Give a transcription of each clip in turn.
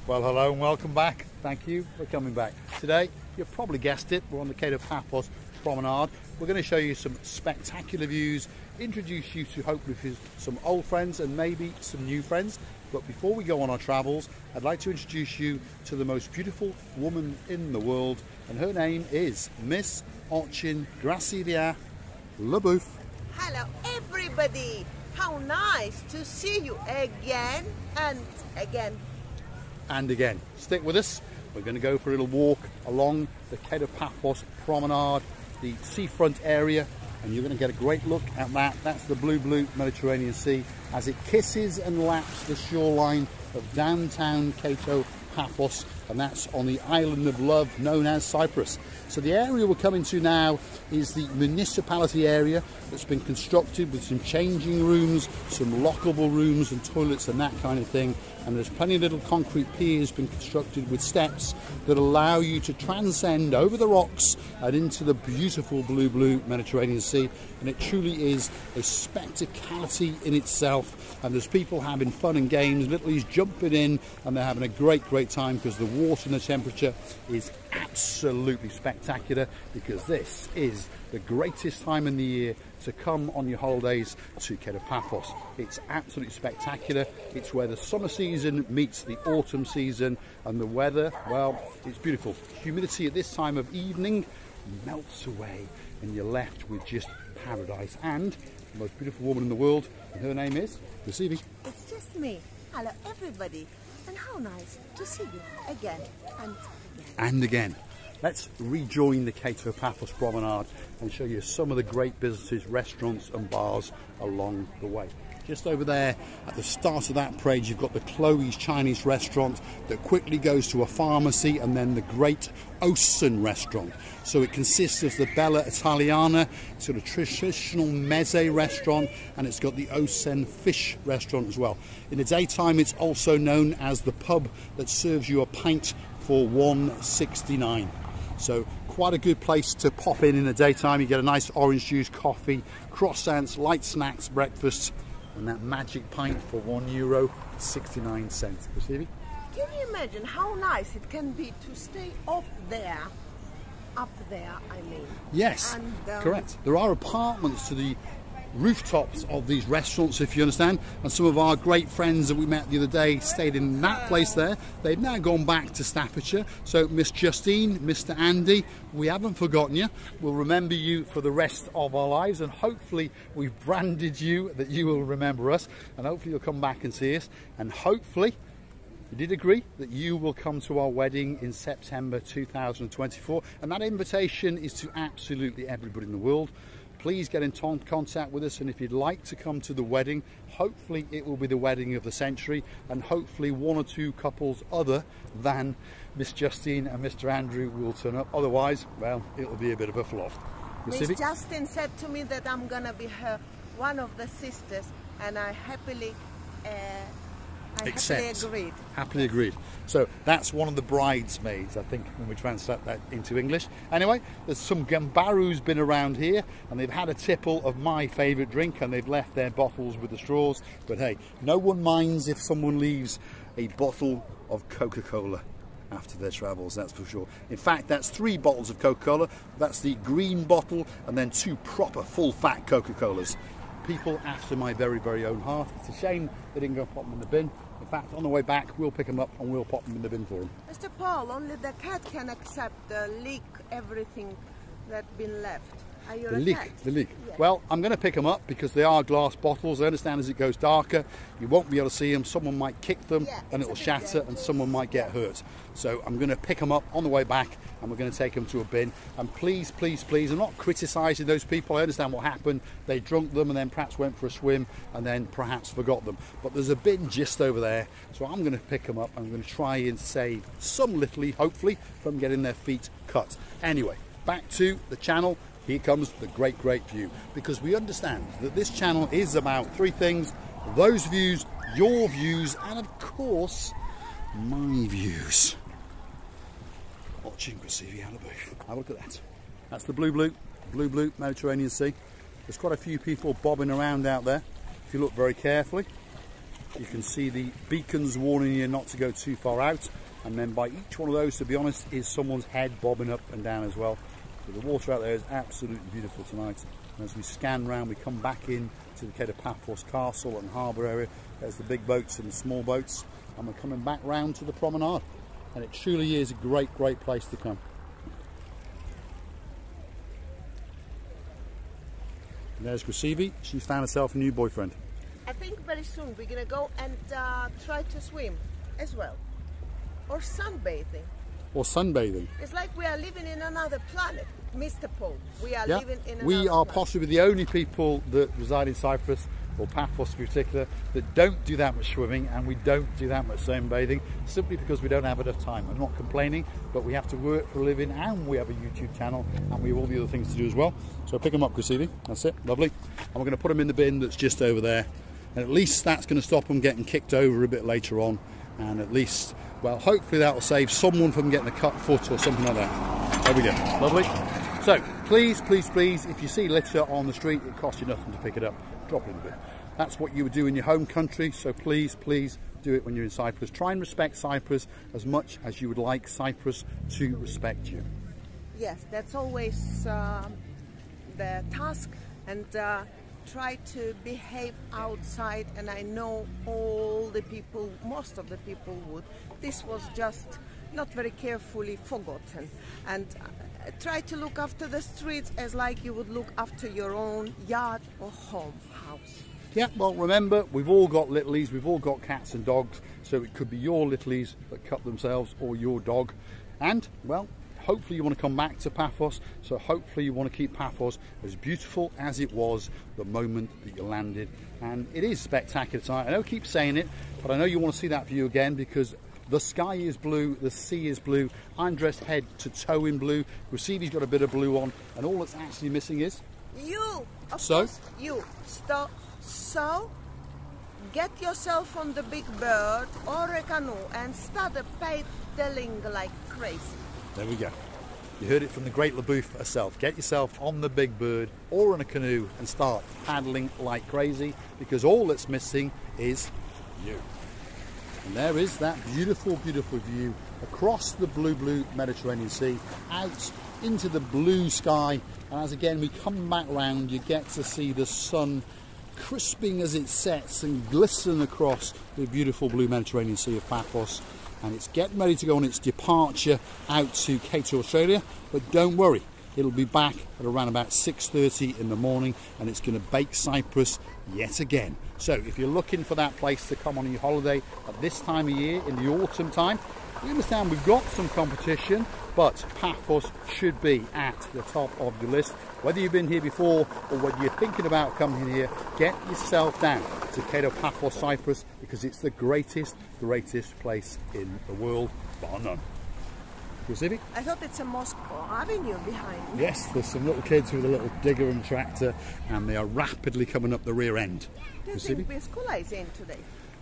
Well, hello and welcome back. Thank you for coming back. Today, you've probably guessed it, we're on the Cape of Paphos promenade. We're going to show you some spectacular views, introduce you to hopefully some old friends and maybe some new friends. But before we go on our travels, I'd like to introduce you to the most beautiful woman in the world, and her name is Miss Orchin Gracilia Leboeuf. Hello everybody! How nice to see you again and again. And again. Stick with us. We're going to go for a little walk along the Cape of Paphos promenade, the seafront area, and you're going to get a great look at that. That's the blue Mediterranean Sea as it kisses and laps the shoreline of downtown Cape of Paphos, and that's on the island of love known as Cyprus. So the area we're coming to now is the municipality area that's been constructed with some changing rooms, some lockable rooms and toilets and that kind of thing. And there's plenty of little concrete piers been constructed with steps that allow you to transcend over the rocks and into the beautiful blue Mediterranean Sea. And it truly is a spectacality in itself. And there's people having fun and games, literally jumping in, and they're having a great time because the water and the temperature is absolutely spectacular, because this is the greatest time in the year to come on your holidays to Cape of Paphos. It's absolutely spectacular. It's where the summer season meets the autumn season, and the weather, well, it's beautiful. Humidity at this time of evening melts away and you're left with just paradise, and the most beautiful woman in the world, and her name is Receiving. It's just me. Hello everybody, and how nice to see you again and again. And again. Let's rejoin the Cape of Paphos promenade and show you some of the great businesses, restaurants and bars along the way. Just over there at the start of that parade, you've got the Chloe's Chinese restaurant that quickly goes to a pharmacy, and then the great Osen restaurant. So it consists of the Bella Italiana, it's got a traditional meze restaurant, and it's got the Osen fish restaurant as well. In the daytime, it's also known as the pub that serves you a pint for $1.69. So quite a good place to pop in the daytime. You get a nice orange juice, coffee, croissants, light snacks, breakfast, and that magic pint for €1.69. Stevie? Can you imagine how nice it can be to stay up there, I mean? Yes, and, correct. There are apartments to the rooftops of these restaurants, if you understand, and some of our great friends that we met the other day stayed in that place there. They've now gone back to Staffordshire. So Miss Justine, Mr. Andy, we haven't forgotten you. We'll remember you for the rest of our lives, and hopefully we've branded you that you will remember us, and hopefully you'll come back and see us, and hopefully you did agree that you will come to our wedding in September 2024, and that invitation is to absolutely everybody in the world. Please get in contact with us, and if you'd like to come to the wedding, hopefully it will be the wedding of the century, and hopefully one or two couples other than Miss Justine and Mr. Andrew will turn up. Otherwise, well, it'll be a bit of a flop. Miss Justine said to me that I'm gonna be one of the sisters, and I happily agreed. Happily agreed. So that's one of the bridesmaids, I think, when we translate that into English. Anyway, there's some gambaroos been around here, and they've had a tipple of my favourite drink, and they've left their bottles with the straws. But hey, no one minds if someone leaves a bottle of Coca-Cola after their travels, that's for sure. In fact, that's 3 bottles of Coca-Cola. That's the green bottle, and then 2 proper full-fat Coca-Colas. People after my very own heart. It's a shame they didn't go pop them in the bin. In fact, on the way back, we'll pick them up and we'll pop them in the bin for them. Mr. Paul, only the cat can accept the leak, everything that's been left. Are you The leak. Yes. Well, I'm going to pick them up because they are glass bottles. I understand as it goes darker, you won't be able to see them. Someone might kick them and it will shatter, and someone might get hurt. So I'm going to pick them up on the way back, and we're going to take them to a bin. And please, I'm not criticising those people. I understand what happened. They drunk them and then perhaps went for a swim and then perhaps forgot them. But there's a bin just over there. So I'm going to pick them up. I'm going to try and save some little, hopefully, from getting their feet cut. Anyway, back to the channel. Here comes the great view, because we understand that this channel is about 3 things: those views, your views, and of course my views. Watching Gracilia Leboeuf. Have a look at that. That's the blue Mediterranean Sea. There's quite a few people bobbing around out there if you look very carefully. you can see the beacons warning you not to go too far out, and then by each one of those, to be honest, is someone's head bobbing up and down as well. So the water out there is absolutely beautiful tonight. And as we scan round, we come back in to the Cape of Paphos Castle and harbour area. There's the big boats and the small boats, and we're coming back round to the promenade. And it truly is a great, great place to come. And there's Gracievi. She's found herself a new boyfriend. I think very soon we're gonna go and try to swim as well, or sunbathing. Or sunbathing. It's like we are living in another planet, Mr. Paul. We are living in another We are planet. possibly the only people that reside in Cyprus, or Paphos in particular, that don't do that much swimming, and we don't do that much sunbathing, simply because we don't have enough time. I'm not complaining, but we have to work for a living, and we have a YouTube channel, and we have all the other things to do as well. So pick them up, Gracievi. That's it, lovely. And we're going to put them in the bin that's just over there, and at least that's going to stop them getting kicked over a bit later on, and at least, well, hopefully that will save someone from getting a cut foot or something like that. There we go, lovely. So please, please, please, if you see litter on the street, it costs you nothing to pick it up. Drop it in the bin. That's what you would do in your home country, so please, please do it when you're in Cyprus. Try and respect Cyprus as much as you would like Cyprus to respect you. Yes, that's always the task, and try to behave outside. And I know all the people, most of the people would. This was just not very carefully forgotten. And try to look after the streets as like you would look after your own yard or home house. Yeah, well, remember, we've all got littlies, we've all got cats and dogs, so it could be your littlies that cut themselves or your dog. And, well, hopefully you want to come back to Paphos, so hopefully you want to keep Paphos as beautiful as it was the moment that you landed. And it is spectacular tonight. I know I keep saying it, but I know you want to see that view again, because the sky is blue, the sea is blue. I'm dressed head to toe in blue. Gracievi's got a bit of blue on, and all that's actually missing is you. Of course, you. Stop. So, get yourself on the big bird or a canoe and start paddling like crazy. There we go. You heard it from the great LaBouffe herself. Get yourself on the big bird or on a canoe and start paddling like crazy, because all that's missing is you. And there is that beautiful, beautiful view across the blue Mediterranean Sea, out into the blue sky. And as again we come back round, you get to see the sun crisping as it sets and glisten across the beautiful blue Mediterranean Sea of Paphos. And it's getting ready to go on its departure out to Cape to Australia, but don't worry, it'll be back at around about 6:30 in the morning, and it's going to bake Cyprus yet again. So if you're looking for that place to come on your holiday at this time of year, in the autumn time, we understand we've got some competition, but Paphos should be at the top of your list. Whether you've been here before or whether you're thinking about coming here, get yourself down to Cape of Paphos Cyprus, because it's the greatest place in the world, bar none. Gracievi? I thought it's a Moscow Avenue behind me. Yes, there's some little kids with a little digger and tractor, and they are rapidly coming up the rear end. Do you think Biskula is in today?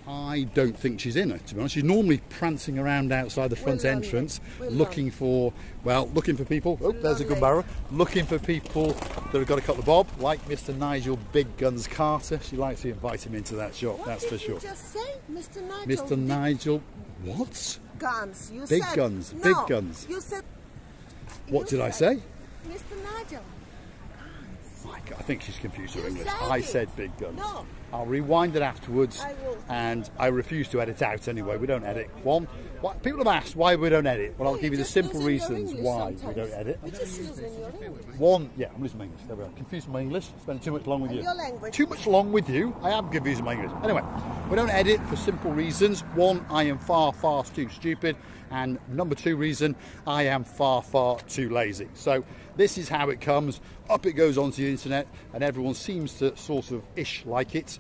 I don't think she's in it, to be honest. She's normally prancing around outside the front entrance, looking for people. Oh, there's a good barrow. Looking for people that have got a couple of bob, like Mr. Nigel Big Guns Carter. She likes to invite him into that shop, that's for sure. What did you just say, Mr. Nigel? Mr. Nigel, what? Guns. You big said, guns, no, big guns. You said. What did I say? Mr. Nigel. I think she's confused her English. Said I said big guns. No. I'll rewind it afterwards, I will. and I refuse to edit out anyway. We don't edit. People have asked why we don't edit. Well, I'll give you the simple reasons why we don't edit. You're just using your English. I'm losing my English. There we are. Confused with my English. Spending too much long with you. Your language. Too much long with you. I am confusing my English. Anyway, we don't edit for simple reasons. One, I am far too stupid. And number two reason, I am far too lazy. So this is how it comes. Up it goes onto the internet, and everyone seems to sort of like it.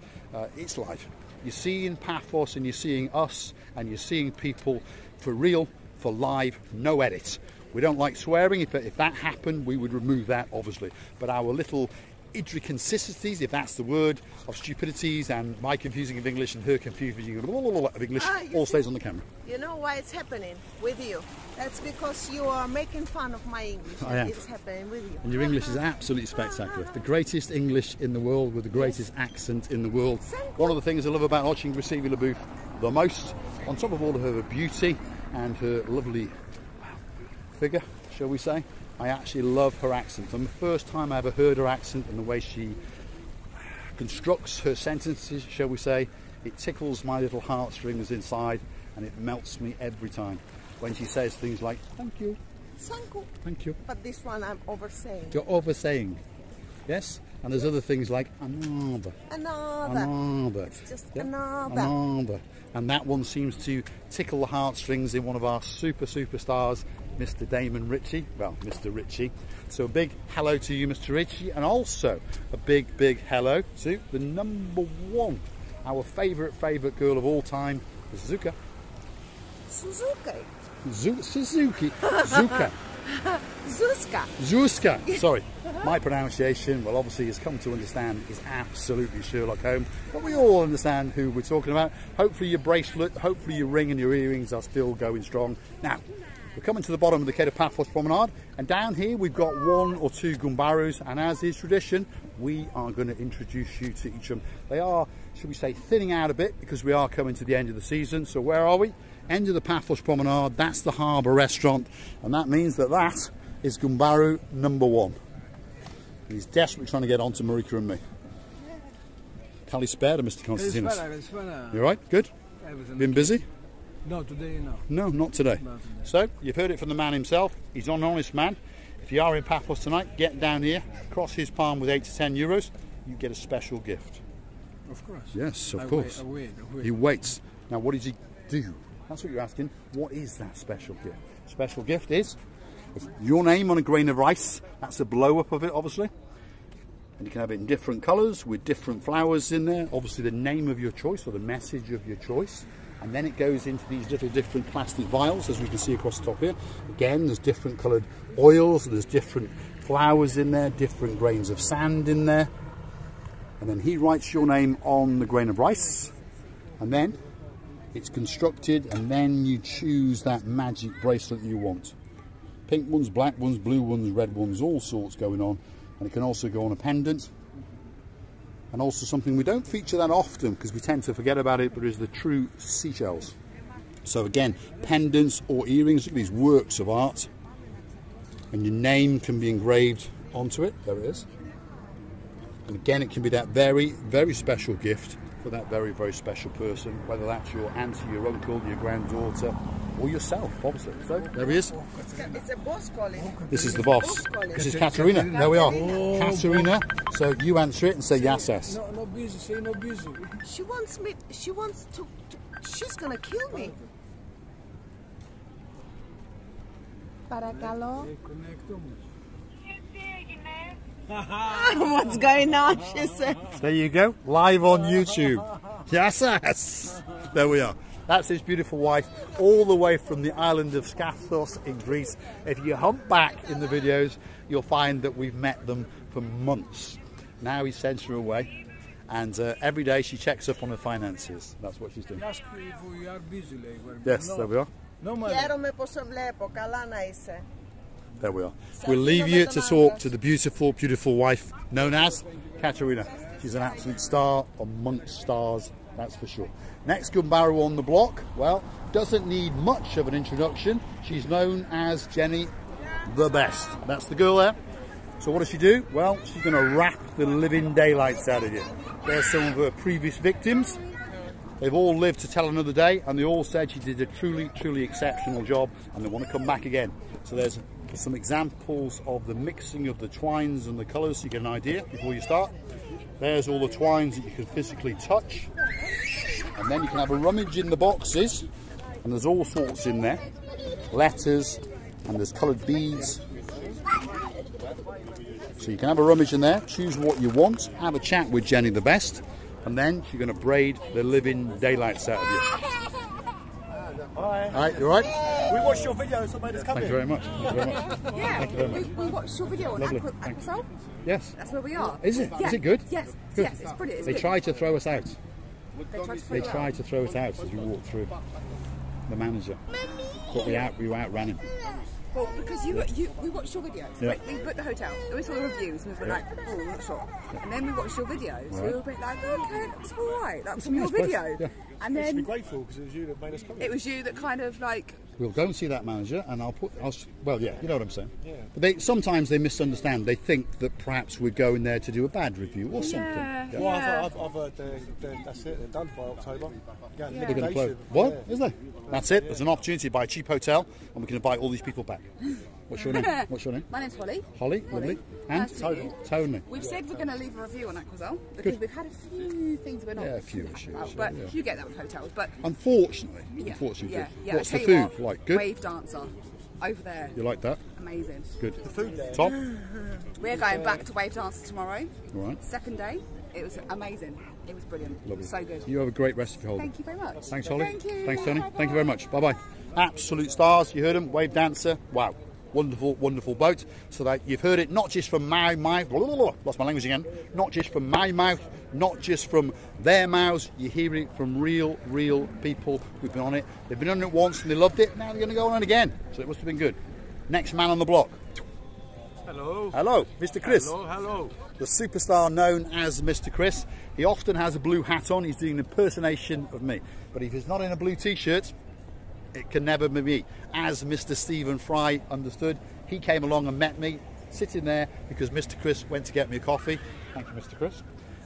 It's live. You're seeing Paphos, and you're seeing us, and you're seeing people for real, for live, no edit. We don't like swearing. If that happened, we would remove that, obviously. But our little idiosyncrasies, if that's the word, of stupidities, and my confusing of English and her confusing of English all stays on the camera. You know why it's happening with you? That's because you are making fun of my English. I am. It's happening with you. And your English is absolutely spectacular. The greatest English in the world with the greatest accent in the world. One of the things I love about watching Receiving LaBouffe the most, on top of all of her beauty and her lovely figure, shall we say, I actually love her accent. From the first time I ever heard her accent and the way she constructs her sentences, shall we say, it tickles my little heartstrings inside and it melts me every time. When she says things like, thank you. Thank you. Thank you. But this one I'm oversaying. You're oversaying. Yes? And there's other things like another. Another. It's just another. Another. And that one seems to tickle the heartstrings in one of our superstars, Mr. Damon Ritchie. Well, Mr. Ritchie. So a big hello to you, Mr. Ritchie. And also a big hello to the #1, our favourite girl of all time, Suzuki. Suzuki. Zuka. Zuzka. Sorry, my pronunciation, well, obviously, has come to understand is absolutely Sherlock Holmes, but we all understand who we're talking about. Hopefully your bracelet, hopefully your ring and your earrings are still going strong. Now, we're coming to the bottom of the Cape of Paphos Promenade, and down here we've got 1 or 2 gumbarus, and as is tradition, we are going to introduce you to each of them. They are, should we say, thinning out a bit because we are coming to the end of the season. So where are we? End of the Paphos Promenade, that's the harbour restaurant, and that means that that is Gumbaru #1. He's desperately trying to get on to Marika and me. Kalispera, Mr. Constantinos. You all right? Good? Been busy? No, today no. No, not today. So, you've heard it from the man himself. He's an honest man. If you are in Paphos tonight, get down here, cross his palm with 8 to 10 euros, you get a special gift. Of course. Yes, of course. I wait. He waits. Now, what does he do? That's what you're asking. What is that special gift? Special gift is your name on a grain of rice. That's a blow up of it, obviously. And you can have it in different colours with different flowers in there. Obviously, the name of your choice or the message of your choice. And then it goes into these little different plastic vials, as we can see across the top here. Again, there's different coloured oils. There's different flowers in there, different grains of sand in there. And then he writes your name on the grain of rice. And then it's constructed, and then you choose that magic bracelet you want. Pink ones, black ones, blue ones, red ones, all sorts going on. And it can also go on a pendant. And also something we don't feature that often because we tend to forget about it, but is the true seashells. So again, pendants or earrings, look at these works of art. And your name can be engraved onto it. There it is. And again, it can be that very special gift for that very special person, whether that's your auntie, your uncle, your granddaughter, or yourself, obviously. So there he is. It's a boss calling. This is the boss. This is Katerina. There we are. Katerina. So you answer it and say yes. No busy. Say no busy. She wants me. She wants to. She's gonna kill me. Παρακαλώ. What's going on? She said. There you go, live on YouTube. Yes. There we are. That's his beautiful wife, all the way from the island of Skathos in Greece. If you hump back in the videos, you'll find that we've met them for months. Now he sends her away, and every day she checks up on her finances. That's what she's doing. Ask if we are busy. Yes, there we are. No money. Χαίρομαι πως σε βλέπω. Καλά να είσαι. There we are. We'll leave you to talk to the beautiful wife known as Katerina. She's an absolute star amongst stars, that's for sure. Next Gumbaru on the block, well, doesn't need much of an introduction. She's known as Jenny the Best. That's the girl there. So what does she do? Well, she's going to rap the living daylights out of you. There's some of her previous victims. They've all lived to tell another day, and they all said she did a truly exceptional job, and they want to come back again. So there's some examples of the mixing of the twines and the colours so you get an idea before you start. There's all the twines that you can physically touch, and then you can have a rummage in the boxes, and there's all sorts in there, letters, and there's coloured beads. So you can have a rummage in there, choose what you want, have a chat with Jenny the Best, and then she's going to braid the living daylights out of you. All right, you all right? We watched your video, so made us come Thank you here. very much. Thank you very much. Yeah, Thank you very much. we watched your video on Lovely. Aquasol. Yes. That's where we are. Is it? Yeah. Is it good? Yes. Good. Yes, it's brilliant. It's They good. tried to throw us out. They tried They tried to to throw it out. throw us out as we walked through. The manager. But we outran him. Well, because we watched your videos. Yeah. We booked the hotel. And we saw the reviews and we were like, oh, I'm not sure. And then we watched your videos. Right. We were a bit like, okay, that's all right. That was from a your nice place. video. Yeah. And You should be then grateful because it was you that made us come here. it was you that kind of like. We'll go and see that manager, and well, yeah, you know what I'm saying. Yeah. But sometimes they misunderstand. They think that perhaps we're going there to do a bad review or something. Yeah, Well, yeah. I've heard that's it. They're done by October. Yeah. Yeah, They're going to close. What? Is there? That's it. There's an opportunity to buy a cheap hotel, and we can invite all these people back. What's your name? What's your name? My name's Holly. Holly. Lovely. And Nice to meet you. Tony. We've said we're going to leave a review on Aquasol because we've had a few things we're not. Yeah, a few happy issues, about, but yeah. you get that with hotels. But Unfortunately. yeah, Unfortunately. yeah, good. yeah. What's I the tell you food what, like? Good. Wave dancer over there. You like that? Amazing. Good. The food there. Top. We're going back to wave dancer tomorrow. All right. Second day. It was amazing. It was brilliant. Lovely. So good. You have a great rest of your holiday. Thank you very much. Thanks, Holly. Thank you. Thanks, Tony. Bye-bye. Thank you very much. Bye-bye. Absolute stars. You heard them. Wave dancer. Wow. Wonderful, wonderful boat. So that you've heard it not just from my mouth, lost my language again, not just from my mouth, not just from their mouths, you hear it from real people who've been on it. They've been on it once and they loved it, now they're going to go on it again. So it must have been good. Next man on the block. Hello. Hello, Mr. Chris. Hello. The superstar known as Mr. Chris. He often has a blue hat on, he's doing an impersonation of me. But if he's not in a blue t-shirt, it can never be me. As Mr. Stephen Fry understood, he came along and met me, sitting there because Mr. Chris went to get me a coffee. Thank you, Mr. Chris.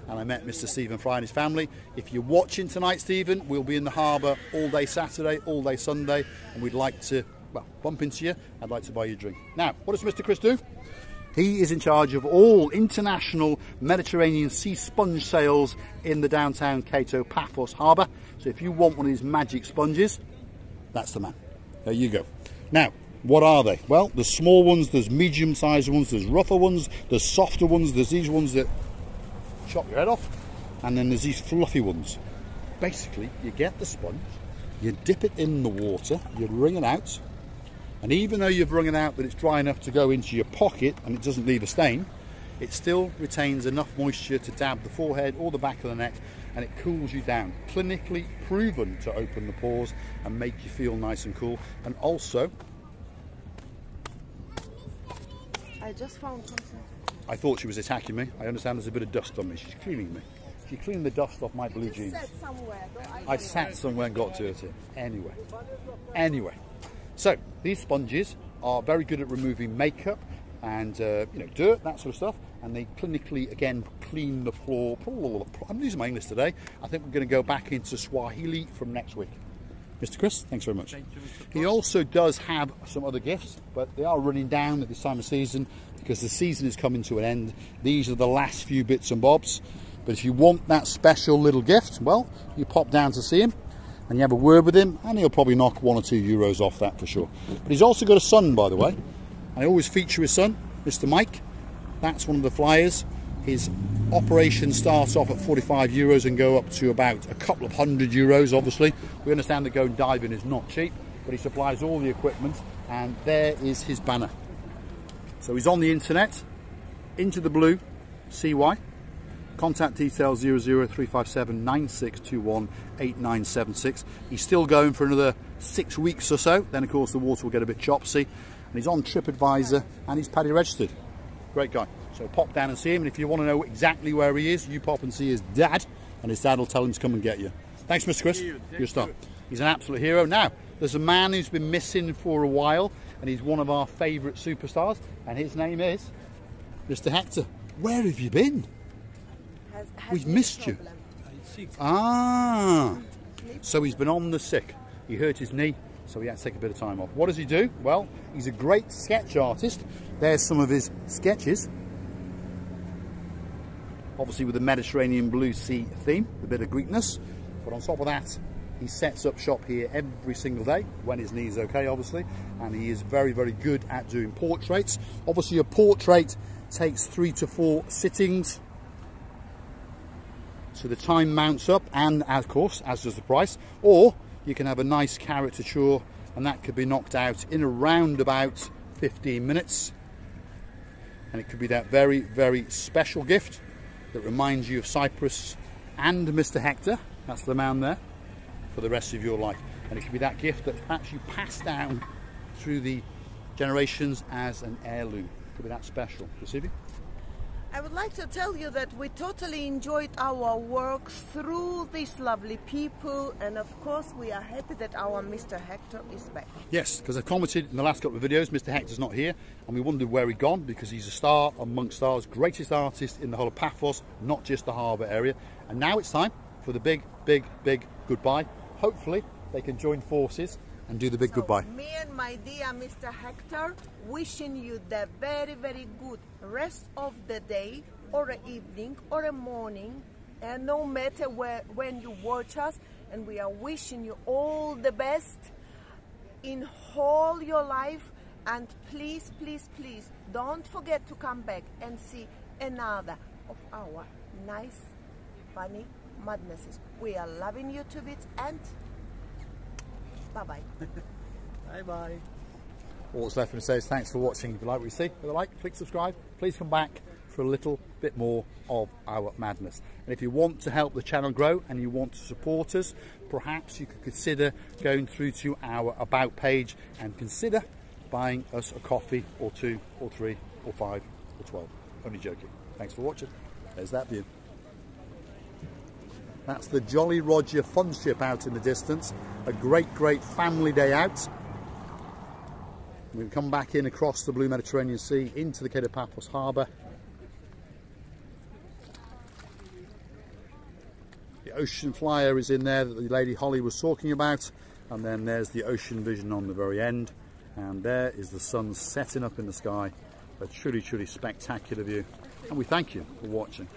And I met Mr. Stephen Fry and his family. If you're watching tonight, Stephen, we'll be in the harbour all day Saturday, all day Sunday, and we'd like to, well, bump into you. I'd like to buy you a drink. Now, what does Mr. Chris do? He is in charge of all international Mediterranean sea sponge sales in the downtown Cato Paphos harbour. So if you want one of these magic sponges, that's the man. There you go. Now, what are they? Well, there's small ones, there's medium-sized ones, there's rougher ones, there's softer ones, there's these ones that chop your head off, and then there's these fluffy ones. Basically, you get the sponge, you dip it in the water, you wring it out, and even though you've wrung it out that it's dry enough to go into your pocket and it doesn't leave a stain, it still retains enough moisture to dab the forehead or the back of the neck, and it cools you down. Clinically proven to open the pores and make you feel nice and cool. And also, I just found something. I thought she was attacking me. I understand there's a bit of dust on me. She's cleaning me. She's cleaning the dust off my blue jeans. Said somewhere, though, I sat somewhere and got dirty. Anyway. So, these sponges are very good at removing makeup and dirt, that sort of stuff, and they clinically again clean the floor. I'm losing my English today. I think we're going to go back into Swahili from next week. Mr. Chris, thanks very much. Thank you, Mr. He also does have some other gifts, but they are running down at this time of season because the season is coming to an end. These are the last few bits and bobs, but if you want that special little gift, well, you pop down to see him and you have a word with him, and he'll probably knock €1 or €2 off that for sure. But he's also got a son, by the way. I always feature his son, Mr. Mike. That's one of the flyers. His operation starts off at €45 and go up to about a couple of €100, obviously. We understand that going diving is not cheap, but he supplies all the equipment, and there is his banner. So he's on the internet, Into the Blue, CY. Contact details 00357 9621 8976. He's still going for another 6 weeks or so. Then, of course, the water will get a bit chopsy. And he's on TripAdvisor and he's PADI registered. Great guy. So pop down and see him. And if you want to know exactly where he is, you pop and see his dad. And his dad will tell him to come and get you. Thanks, Mr. Chris. You're a star. He's an absolute hero. Now, there's a man who's been missing for a while. And he's one of our favourite superstars. And his name is Mr. Hector. Where have you been? We've missed you. Ah, so he's been on the sick. He hurt his knee, so he had to take a bit of time off. What does he do? Well, he's a great sketch artist. There's some of his sketches. Obviously with the Mediterranean blue sea theme, a bit of Greekness. But on top of that, he sets up shop here every single day, when his knee's okay, obviously. And he is very, very good at doing portraits. Obviously a portrait takes 3 to 4 sittings. So the time mounts up, and of course, as does the price. Or you can have a nice caricature and that could be knocked out in around about 15 minutes. And it could be that very, very special gift that reminds you of Cyprus and Mr. Hector, that's the man there, for the rest of your life. And it could be that gift that perhaps you pass down through the generations as an heirloom. It could be that special. Giuseppe? I would like to tell you that we totally enjoyed our work through these lovely people, and of course we are happy that our Mr. Hector is back. Yes, because I commented in the last couple of videos, Mr. Hector's not here, and we wondered where he'd gone, because he's a star amongst stars, greatest artist in the whole of Paphos, not just the harbour area. And now it's time for the big, big, big goodbye. Hopefully they can join forces and do the big goodbye. Me and my dear Mr. Hector wishing you the very, very good rest of the day, or an evening, or a morning, and no matter when you watch us, and we are wishing you all the best in all your life. And please, please, please don't forget to come back and see another of our nice, funny madnesses. We are loving you to bits, and bye-bye. Bye-bye. All that's left for me to say is thanks for watching. If you like what you see, with a like, click subscribe. Please come back for a little bit more of our madness. And if you want to help the channel grow and you want to support us, perhaps you could consider going through to our About page and consider buying us a coffee or 2 or 3 or 5 or 12. Only joking. Thanks for watching. There's that view. That's the Jolly Roger fun ship out in the distance. A great, great family day out. We've come back in across the blue Mediterranean Sea into the Cape of Paphos harbour. The ocean flyer is in there that the lady Holly was talking about, and then there's the ocean vision on the very end, and there is the sun setting up in the sky. A truly, truly spectacular view, and we thank you for watching.